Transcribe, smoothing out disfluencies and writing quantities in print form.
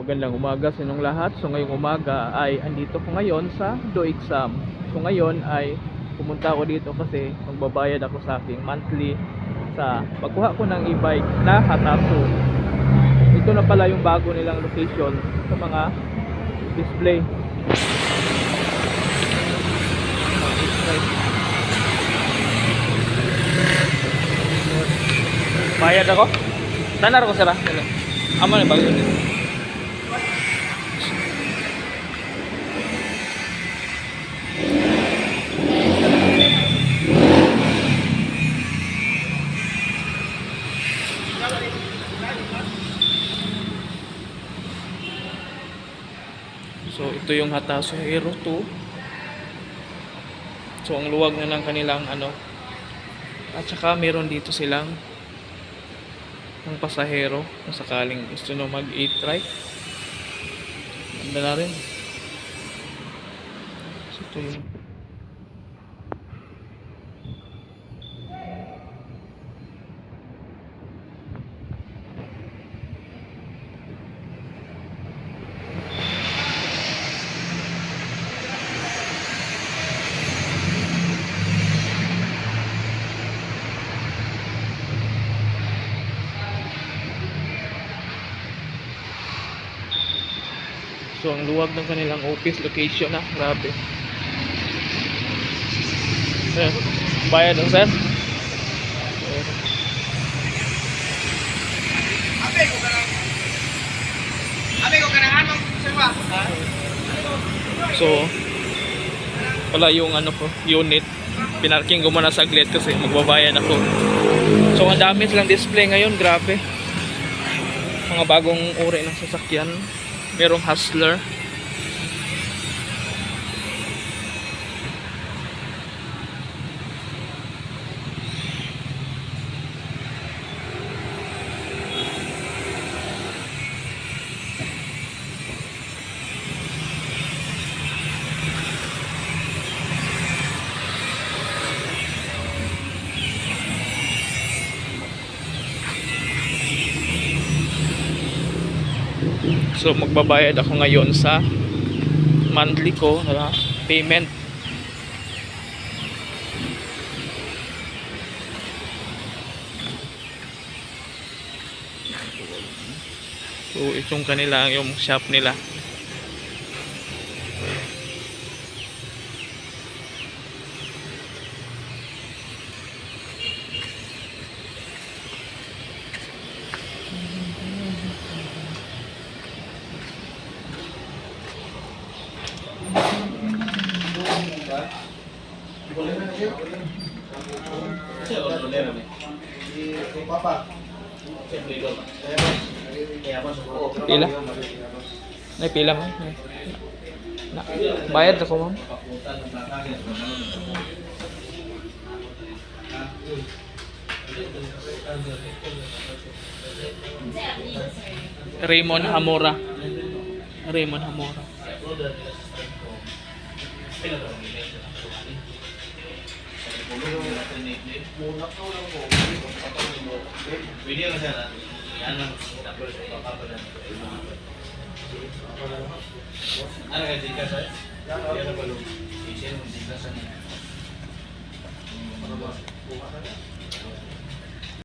Magandang umaga sa inyong lahat. So ngayong umaga ay andito ko ngayon sa Do Exam. So ngayon ay pumunta ako dito kasi magbabayad ako sa aking monthly sa pagkuha ko ng e-bike na Hatasu. Ito na pala yung bago nilang location sa mga display. Bayad ako? Tanar ko sila. Amo na bago dito. So ito yung Hatasu Hero 2. So ang luwag na ng kanilang at saka meron dito silang ng pasahero kung sakaling gusto nyo mag e-trike. Ganda na rin. So ito yung so ang luwag ng kanilang office location na, grabe. Ayan, bayad ang sir. So wala yung unit. Pinarking ko muna saglit kasi magbabayad ako. So ang dami silang display ngayon, grabe. Mga bagong uri ng sasakyan. Merong Hustler. So magbabayad ako ngayon sa monthly ko na payment. So itong kanila yung shop nila. Pila? Nay pila mo? Na, bayad ako ma'am. Raymond Hamora. Raymond Hamora.